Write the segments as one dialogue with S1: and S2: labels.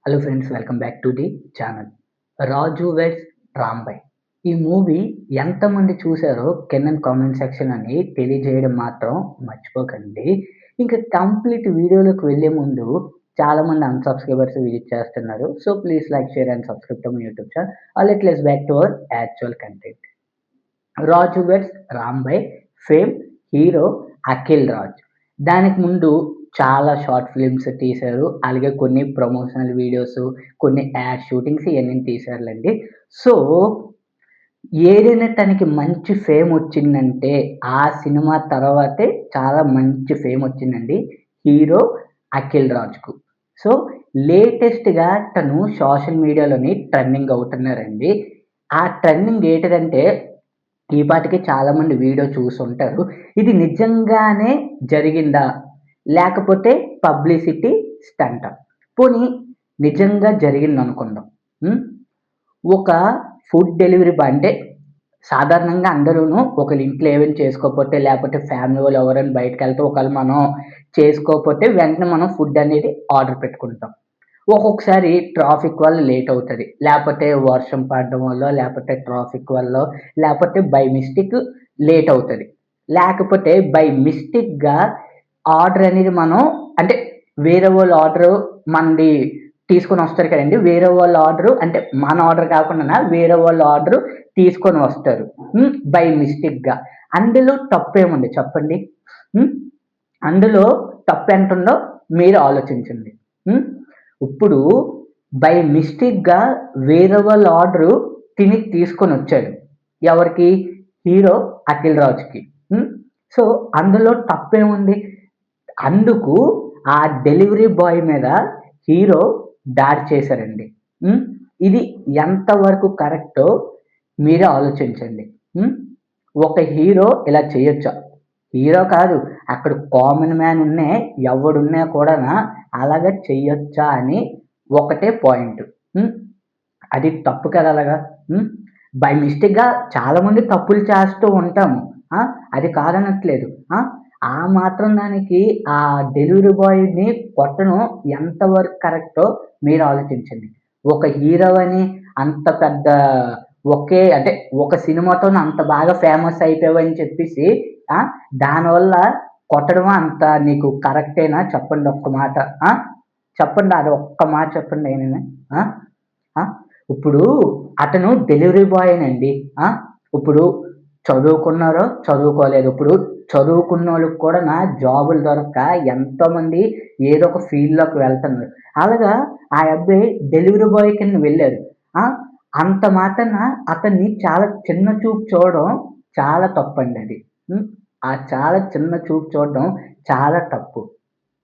S1: Hello friends, welcome back to the channel. 'Raju weds Rambai' ఈ movie ఎంతమంది చూసారో కింద కామెంట్ సెక్షన్ అని తెలియజేయడం మాత్రం మర్చిపోకండి. ఇంకా కంప్లీట్ వీడియోలోకి వెళ్ళే ముందు చాలామంది అన్‌సబ్‌స్క్రైబర్స్ విజిట్ చేస్తున్నారు. So, please like, share and subscribe to my YouTube channel. Let's back to our actual content. 'Raju weds Rambai' fame hero Akhil Raj. దానికి ముందు చాలా షార్ట్ ఫిల్మ్స్ తీశారు. అలాగే కొన్ని ప్రమోషనల్ వీడియోస్, కొన్ని యాడ్ షూటింగ్స్ ఇయన్నీ తీశారులెండి. సో, ఏదైనా తనకి మంచి ఫేమ్ వచ్చిందంటే ఆ సినిమా తర్వాతే చాలా మంచి ఫేమ్ వచ్చిందండి హీరో అఖిల్ రాజ్‌కు. సో, లేటెస్ట్‌గా తను సోషల్ మీడియాలోని ట్రెండింగ్ అవుతున్నారండి. ఆ ట్రెండింగ్ ఏంటిదంటే ఈ పాటికి చాలామంది వీడియో చూసుంటారు. ఇది నిజంగానే జరిగిందా? లేకపోతే పబ్లిసిటీ స్టంటా? పోనీ నిజంగా జరిగిందనుకుందాం. హ్మ్. ఒక ఫుడ్ డెలివరీ బాయ్ అంటే సాధారణంగా అందరూను ఒకళ్ళ ఇంట్లో ఏమైనా చేసుకోకపోతే లేకపోతే ఫ్యామిలీ వాళ్ళు ఎవరైనా బయటికెళ్తే ఒకవేళ మనం చేసుకోకపోతే వెంటనే మనం ఫుడ్ అనేది ఆర్డర్ పెట్టుకుంటాం. ఒక్కొక్కసారి ట్రాఫిక్ వల్ల లేట్ అవుతది. లేపోతే వర్షం పడడం వల్లో, లేపోతే ట్రాఫిక్ వల్లో, లేపోతే బై మిస్టేక్ లేట్ అవుతది. లేకపోతే బై మిస్టేక్‌గా ఆర్డర్ అనేది మనం అంటే వేరే వాళ్ళ ఆర్డరు మనది తీసుకొనొస్తారు కదండీ! వేరే వాళ్ళ ఆర్డరు అంటే మన ఆర్డర్ కాకుండానా వేరే వాళ్ళ ఆర్డరు తీసుకొని వస్తారు. బై మిస్టేక్‌గా. అందులో తప్పేముంది చెప్పండి? హ్మ్. అందులో తప్పెంతుందో మీరు ఆలోచించండి. హ్మ్. ఇప్పుడు బై మిస్టేక్‌గా వేరే వాళ్ళ ఆర్డరు తిని తీసుకొనొచ్చాడు. ఎవరికి? హీరో అఖిల్ రాజ్‌కి. హ్మ్. సో, అందులో తప్పేముంది? అందుకు ఆ డెలివరీ బాయ్ మీద హీరో దాడి చేశారండి. హ్మ్. ఇది ఎంతవరకు కరెక్టో మీరే ఆలోచించండి. హ్మ్. ఒక హీరో ఇలా చేయొచ్చా? హీరో కాదు. అక్కడ కామన్ మ్యాన్ ఉన్నే ఎవడున్నా కూడానా అలాగా చెయ్యొచ్చా అని ఒకటే పాయింట్. హ్మ్. అది తప్పు కదా అలాగా. హ్మ్. బై మిస్టేక్‌గా చాలామంది తప్పులు చేస్తూ ఉంటాము. ఆ! అది కాదనట్లేదు. ఆ! ఆ మాత్రం దానికి ఆ డెలివరీ బాయ్‌ని కొట్టడం ఎంతవరకు కరెక్టో మీరు ఆలోచించండి. ఒక హీరో అని అంత పెద్ద ఒకే అంటే ఒక సినిమాతోనే అంత బాగా ఫేమస్ అయిపోయావని చెప్పేసి ఆ! దానివల్ల కొట్టడం అంత నీకు కరెక్టేనా చెప్పండి ఒక్క మాట. ఆ! చెప్పండి అది ఒక్క మాట చెప్పండి ఏమైనా. ఆ! ఆ! ఇప్పుడు అతను డెలివరీ బాయేనండి. ఆ! ఇప్పుడు చదువుకున్నారో, చదువుకోలేదో ఇప్పుడు చదువుకున్నోళ్ళకి కూడానా జాబులు దొరక్క ఎంతోమంది ఏదో ఒక ఫీల్డ్‌లోకి వెళ్తున్నారు. అలాగా ఆ అబ్బాయి డెలివరీ బాయ్ కింద వెళ్ళారు. ఆ! అంత మాత్రాన అతన్ని చాలా చిన్న చూపు చూడడం చాలా తప్పండి అది. హ్మ్. ఆ చాలా చిన్న చూపు చూడడం చాలా తప్పు.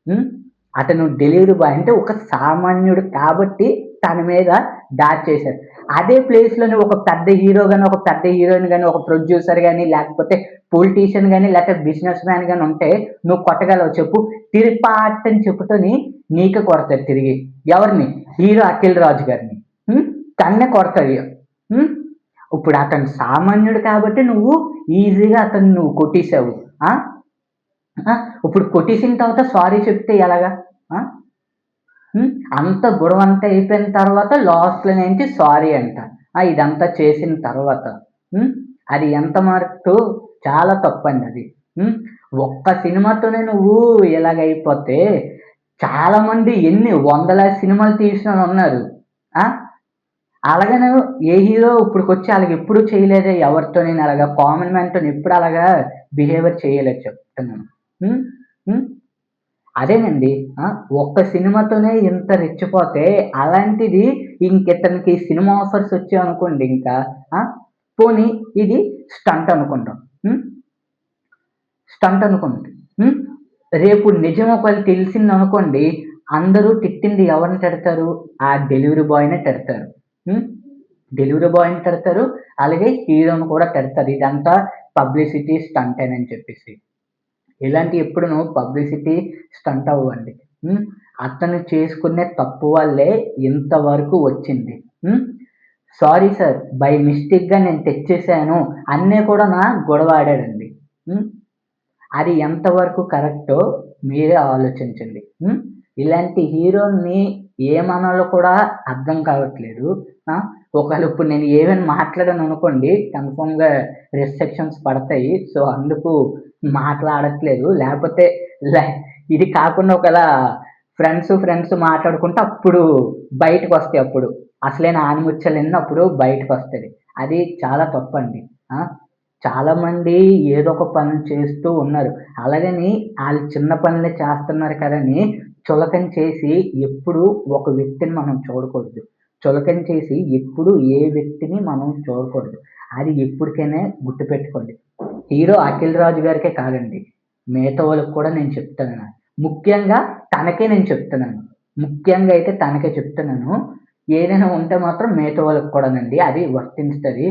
S1: హ్మ్. అతను డెలివరీ బాయ్ అంటే ఒక సామాన్యుడు కాబట్టి తన మీద దాడి చేశారు. అదే ప్లేస్‌లోని ఒక పెద్ద హీరో గాని, ఒక పెద్ద హీరోయిన్ గాని, ఒక ప్రొడ్యూసర్ గాని, లేకపోతే పొలిటీషియన్ గాని, లేకపోతే బిజినెస్ మ్యాన్ గాని ఉంటే నువ్వు కొట్టగలవా చెప్పు? తిరిపాట్ అని చెప్పుతోని నీకే కొడతారు తిరిగి. ఎవరిని? హీరో అఖిల్ రాజు గారిని. హ్మ్. తన్నే కొడతారు. హ్మ్. ఇప్పుడు అతను సామాన్యుడు కాబట్టి నువ్వు ఈజీగా అతన్ని నువ్వు కొట్టేసావు. ఆ! ఆ! ఇప్పుడు కొట్టేసిన తర్వాత సారీ చెప్తే ఎలాగా? ఆ! హ్మ్. అంత గొడవంతా అయిపోయిన తర్వాత లాస్ట్‌లోనేంటి సారీ అంట. ఇదంతా చేసిన తర్వాత. హ్మ్. అది ఎంత మటుకు చాలా తప్పండి అది. హ్మ్. ఒక్క సినిమాతోనే నువ్వు ఇలాగైపోతే చాలామంది ఎన్ని వందల సినిమాలు తీసినోళ్ళున్నారు. ఆ! అలాగనే ఏ హీరో ఇప్పటికొచ్చి అలాగెప్పుడు చేయలేదే ఎవరితోనైనా అలాగా కామన్ మ్యాన్‌తోని ఎప్పుడు అలాగా బిహేవియర్ చేయలేదు చెప్తున్నాను. హ్మ్. హ్మ్. అదేనండి. ఆ! ఒక్క సినిమాతోనే ఇంత రెచ్చిపోతే అలాంటిది ఇంకితనికి సినిమా ఆఫర్స్ వచ్చాయనుకోండి ఇంకా ఆ! పోనీ ఇది స్టంట్ అనుకుందాం. హ్మ్. స్టంట్ అనుకోండి. హ్మ్. రేపు నిజం ఒకవేళ తెలిసిందనుకోండి, అందరూ తిట్టింది ఎవరిని తిడతారు? ఆ డెలివరీ బాయ్‌నే తిడతారు. హ్మ్. డెలివరీ బాయ్‌ని తిడతారు. అలాగే హీరోని కూడా తిడతారు. ఇదంతా పబ్లిసిటీ స్టంటేనని చెప్పేసి. ఇలాంటియి ఎప్పుడును పబ్లిసిటీ స్టంట్ అవ్వండి. హ్మ్. అతను చేసుకునే తప్పు వల్లే ఇంతవరకు వచ్చింది. హ్మ్. సారీ సార్ బై మిస్టేక్‌గా నేను తెచ్చేసాను అన్నీ కూడానా గొడవ ఆడాడండి. హ్మ్. అది ఎంతవరకు కరెక్టో మీరే ఆలోచించండి. హ్మ్. ఇలాంటి హీరోల్ని ఏమనాలో కూడా అర్థం కావట్లేదు. ఆ! ఒకవేళ ఇప్పుడు నేను ఏమైనా మాట్లాడాననుకోండి కన్ఫర్మ్‌గా రిస్ట్రిక్షన్స్ పడతాయి. సో, అందుకు మాట్లాడట్లేదు. లేపోతే లే ఇది కాకుండా ఒకవేళ ఫ్రెండ్స్ మాట్లాడుకుంటే అప్పుడు బయటకొస్తాయి అప్పుడు. అసలైన ఆణిముత్యాలన్నీ అప్పుడు బయటకొస్తది. అది చాలా తప్పండి. ఆ! చాలామంది ఏదో ఒక పనులు చేస్తూ ఉన్నారు. అలాగని ఆళ్ళు చిన్న పనులే చేస్తున్నారు కదని చులకన చేసి ఎప్పుడు ఒక వ్యక్తిని మనం చూడకూడదు. చులకన చేసి ఎప్పుడు ఏ వ్యక్తిని మనం చూడకూడదు. అది ఎప్పటికైనా గుర్తుపెట్టుకోండి. హీరో 'అఖిల్ రాజు' గారికే కాదండి. మిగతా వాళ్ళకి కూడా నేను చెప్తున్నాను. ముఖ్యంగా తనకే నేను చెప్తున్నాను. ముఖ్యంగా అయితే తనకే చెప్తున్నాను. ఏదైనా ఉంటే మాత్రం మిగతా వాళ్ళకి కూడానండి. అది వర్తించుతది.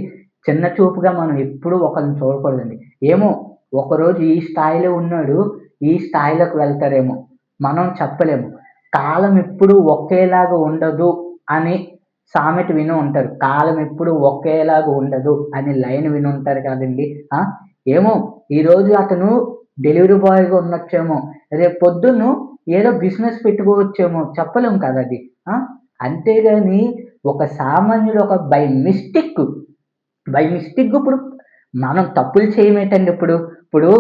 S1: చిన్న చూపుగా మనం ఎప్పుడూ ఒకళ్ళని చూడకూడదండి. ఏమో ఒకరోజు ఈ స్థాయిలో ఉన్నాడు, ఈ స్థాయిలోకి వెళ్తారేమో! మనం చెప్పలేము. కాలం ఎప్పుడూ ఒకేలాగా ఉండదు అని సామెత విని ఉంటారు. కాలం ఎప్పుడూ ఒకేలాగా ఉండదు అని లైన్ వినుంటారు కదండీ! ఆ! ఏమో ఈరోజు అతను డెలివరీ బాయ్‌గా ఉండొచ్చేమో! రేపు పొద్దున్న ఏదో బిజినెస్ పెట్టుకోవచ్చేమో! చెప్పలేం కదా అది. ఆ! అంతేగాని ఒక సామాన్యుడు ఒక బై మిస్టేక్ ఇప్పుడు మనం తప్పులు చేయమేటండి ఇప్పుడు. ఇప్పుడు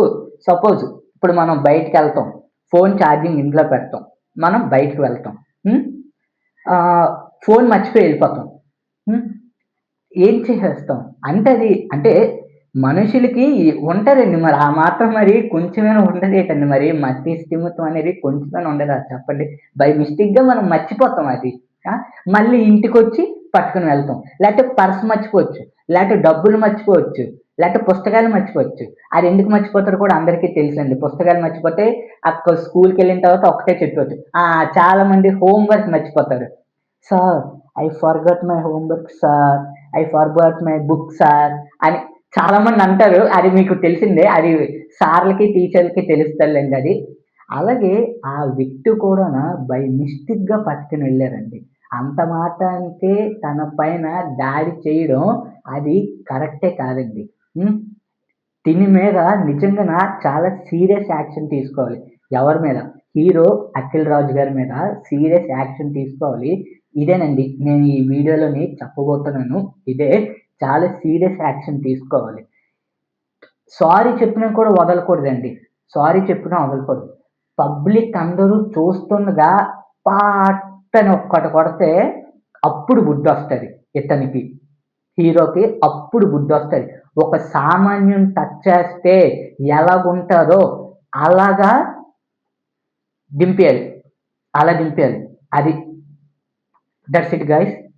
S1: సపోజ్ ఇప్పుడు మనం బయటికెళ్తాం. ఫోన్ ఛార్జింగ్ ఇంట్లో పెడతాం. మనం బయటికి వెళ్తాం. హ్మ్. ఫోన్ మర్చిపోయి ఎళ్ళిపోతాం. హ్మ్. ఏం చేసేస్తాం? అంటే మనుషులకి ఉంటదండి మరి ఆ మాత్రం మరి కొంచెమైనా ఉండదేటండి మరి మతి స్థిమితం అనేది కొంచెమైనా ఉండదా చెప్పండి? బై మిస్టేక్‌గా మనం మర్చిపోతాం అది. ఆ! మళ్ళీ ఇంటికొచ్చి పట్టుకొని వెళ్తాం. లేతే పర్స్ మర్చిపోవచ్చు. లేతే డబ్బులు మర్చిపోవచ్చు. లేతే పుస్తకాలు మర్చిపోవచ్చు. అది ఎందుకు మర్చిపోతారో కూడా అందరికీ తెలుసండి. పుస్తకాలు మర్చిపోతే స్కూలుకెళ్ళిన తర్వాత ఒక్కటే చెప్పొచ్చు. చాలా మంది హోమ్ వర్క్ మర్చిపోతారు. Sir I forgot my home work sir. I forgot my book sir అని చాలామంది అంటారు. అది మీకు తెలిసిందే. అది సార్‌లకి, టీచర్‌లకి తెలుస్తదిలెండి అది. అలాగే ఆ వ్యక్తి కూడాన బై మిస్టేక్‌గా పట్టుకొని వెళ్లారండి. అంత మాత్రానికే తన పైన దాడి చేయడం అది కరెక్టే కాదండి. హ్మ్. దీని మీద నిజంగాన చాలా సీరియస్ యాక్షన్ తీసుకోవాలి. ఎవరి మీద? హీరో 'అఖిల్ రాజు' గారి మీద సీరియస్ యాక్షన్ తీసుకోవాలి. ఇదేనండి నేను ఈ వీడియోలోని చెప్పబోతున్నాను. ఇదే చాలా సీరియస్ యాక్షన్ తీసుకోవాలి. సారీ చెప్పినా కూడా వదలకూడదండి. సారీ చెప్పినా వదలకూడదు. పబ్లిక్ అందరూ చూస్తుండగా పాట్టని ఒక్కటి కొడితే అప్పుడు బుద్ధొస్తది ఇతనికి. హీరోకి అప్పుడు బుద్ధొస్తది. ఒక సామాన్యుడిని టచ్ చేస్తే ఎలాగుంటారో అలాగా దింపేయాలి. అలా దింపేయాలి. అది. That's it guys.